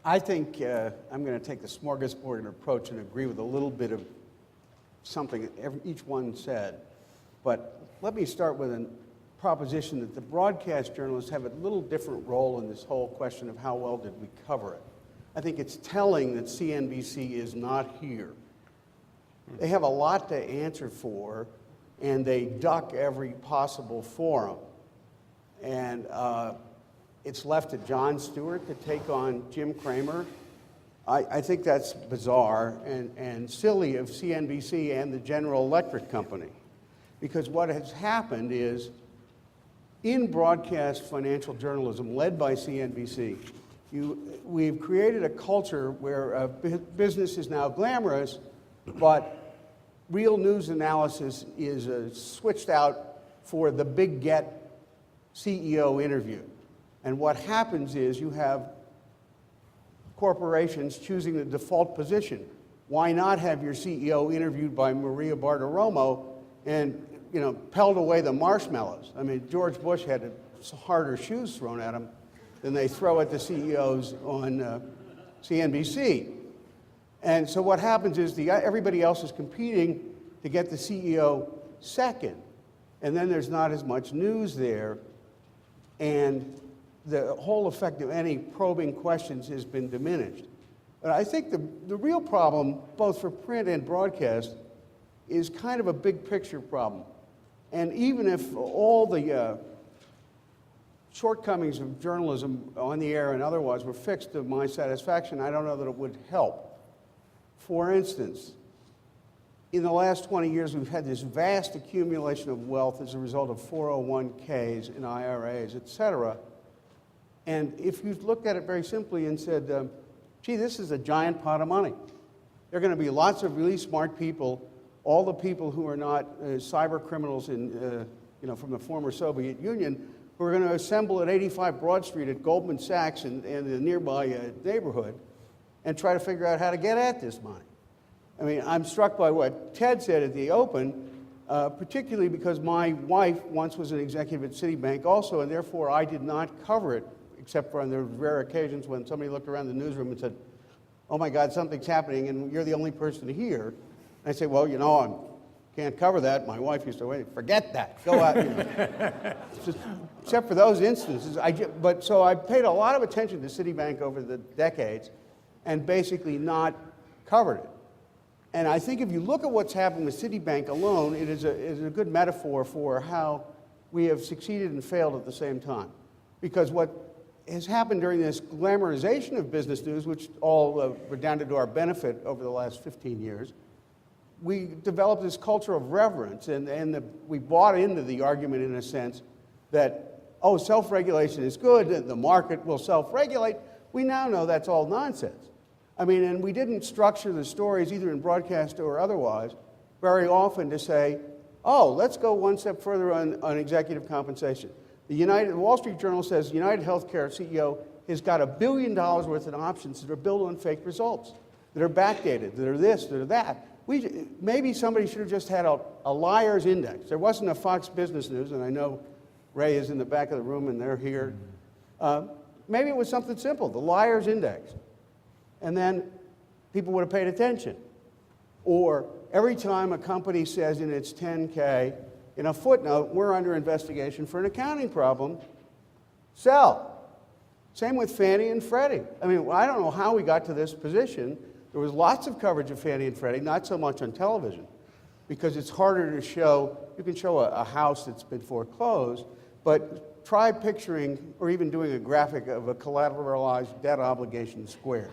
I think I'm going to take the smorgasbord approach and agree with a little bit of something each one said. But let me start with a proposition that the broadcast journalists have a little different role in this whole question of how well did we cover it. I think it's telling that CNBC is not here. They have a lot to answer for, and they duck every possible forum. And it's left to Jon Stewart to take on Jim Cramer. I think that's bizarre and silly of CNBC and the General Electric Company. Because what has happened is, in broadcast financial journalism led by CNBC, we've created a culture where business is now glamorous, but real news analysis is switched out for the big get CEO interview. And what happens is you have corporations choosing the default position. Why not have your CEO interviewed by Maria Bartiromo and, pelled away the marshmallows? I mean, George Bush had harder shoes thrown at him than they throw at the CEOs on CNBC. And so what happens is everybody else is competing to get the CEO second. And then there's not as much news there. And the whole effect of any probing questions has been diminished. But I think the real problem, both for print and broadcast, is kind of a big picture problem. And even if all the shortcomings of journalism on the air and otherwise were fixed to my satisfaction, I don't know that it would help. For instance, in the last 20 years, we've had this vast accumulation of wealth as a result of 401ks and IRAs, et cetera. And if you looked at it very simply and said, gee, this is a giant pot of money. There are going to be lots of really smart people, all the people who are not cyber criminals from the former Soviet Union, who are going to assemble at 85 Broad Street at Goldman Sachs and the nearby neighborhood and try to figure out how to get at this money. I mean, I'm struck by what Ted said at the Open, particularly because my wife once was an executive at Citibank also, and therefore I did not cover it, except for on the rare occasions when somebody looked around the newsroom and said, oh my God, something's happening, and you're the only person here. And I say, well, I can't cover that. My wife used to wait, forget that, go out. Except for those instances. So I paid a lot of attention to Citibank over the decades and basically not covered it. And I think if you look at what's happened with Citibank alone, it is a good metaphor for how we have succeeded and failed at the same time. Because what has happened during this glamorization of business news, which all redounded to our benefit over the last 15 years, we developed this culture of reverence, and we bought into the argument in a sense that, oh, self-regulation is good, the market will self-regulate. We now know that's all nonsense. I mean, and we didn't structure the stories, either in broadcast or otherwise, very often to say, oh, let's go one step further on executive compensation. The Wall Street Journal says United Healthcare CEO has got $1 billion worth of options that are built on fake results, that are backdated, that are this, that are that. Maybe somebody should have just had a liar's index. There wasn't a Fox Business News, and I know Ray is in the back of the room and they're here. Maybe it was something simple, the liar's index. And then people would have paid attention. Or every time a company says in its 10K, in a footnote, we're under investigation for an accounting problem, sell. Same with Fannie and Freddie. I mean, I don't know how we got to this position. There was lots of coverage of Fannie and Freddie, not so much on television, because it's harder to show. You can show a house that's been foreclosed, but try picturing or even doing a graphic of a collateralized debt obligation squared.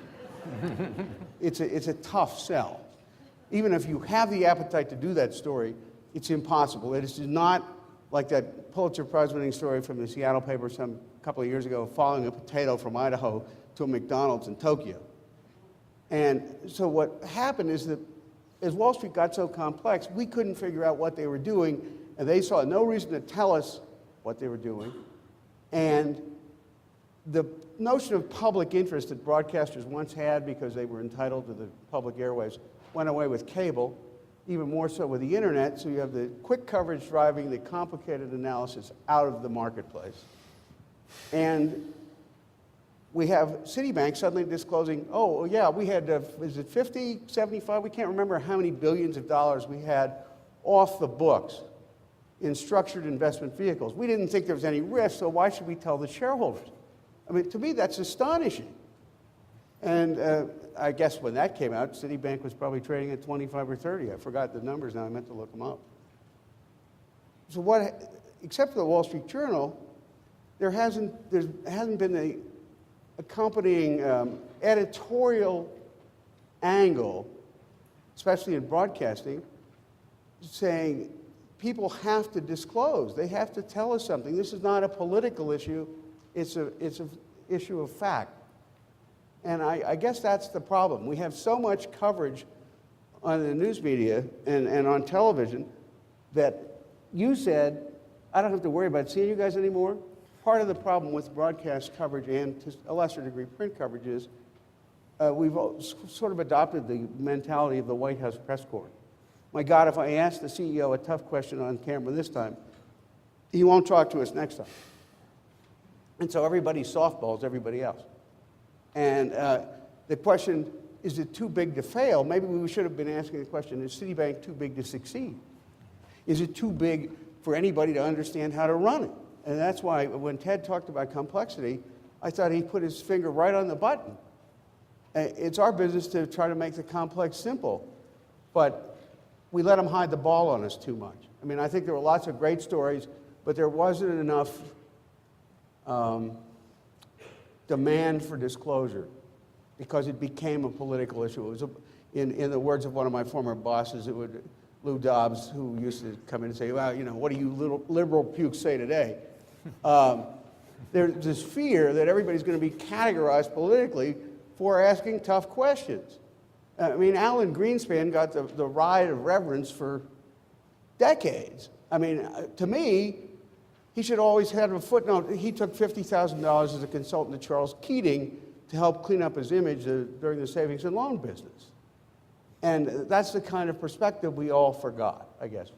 It's a tough sell. Even if you have the appetite to do that story, it's impossible. It is not like that Pulitzer Prize-winning story from the Seattle paper a couple of years ago, following a potato from Idaho to a McDonald's in Tokyo. And so what happened is that as Wall Street got so complex, we couldn't figure out what they were doing, and they saw no reason to tell us what they were doing. And the notion of public interest that broadcasters once had because they were entitled to the public airwaves went away with cable, even more so with the internet, so you have the quick coverage driving the complicated analysis out of the marketplace. And we have Citibank suddenly disclosing, oh, yeah, we had, is it 50, 75? We can't remember how many billions of dollars we had off the books in structured investment vehicles. We didn't think there was any risk, so why should we tell the shareholders? I mean, to me, that's astonishing. And I guess when that came out, Citibank was probably trading at 25 or 30. I forgot the numbers now. I meant to look them up. So what, except for the Wall Street Journal, there hasn't been a accompanying editorial angle, especially in broadcasting, saying people have to disclose. They have to tell us something. This is not a political issue. It's an issue of fact. And I guess that's the problem. We have so much coverage on the news media and on television that you said, I don't have to worry about seeing you guys anymore. Part of the problem with broadcast coverage and to a lesser degree print coverage is we've sort of adopted the mentality of the White House press corps. My God, if I ask the CEO a tough question on camera this time, he won't talk to us next time. And so everybody softballs everybody else. And the question, is it too big to fail? Maybe we should have been asking the question, is Citibank too big to succeed? Is it too big for anybody to understand how to run it? And that's why when Ted talked about complexity, I thought he put his finger right on the button. It's our business to try to make the complex simple, but we let them hide the ball on us too much. I mean, I think there were lots of great stories, but there wasn't enough demand for disclosure because it became a political issue. It was in the words of one of my former bosses, Lou Dobbs, who used to come in and say, well, you know, what do you liberal pukes say today? There's this fear that everybody's going to be categorized politically for asking tough questions. I mean, Alan Greenspan got the ride of reverence for decades. I mean, to me, he should always have a footnote. He took $50,000 as a consultant to Charles Keating to help clean up his image during the savings and loan business. And that's the kind of perspective we all forgot, I guess.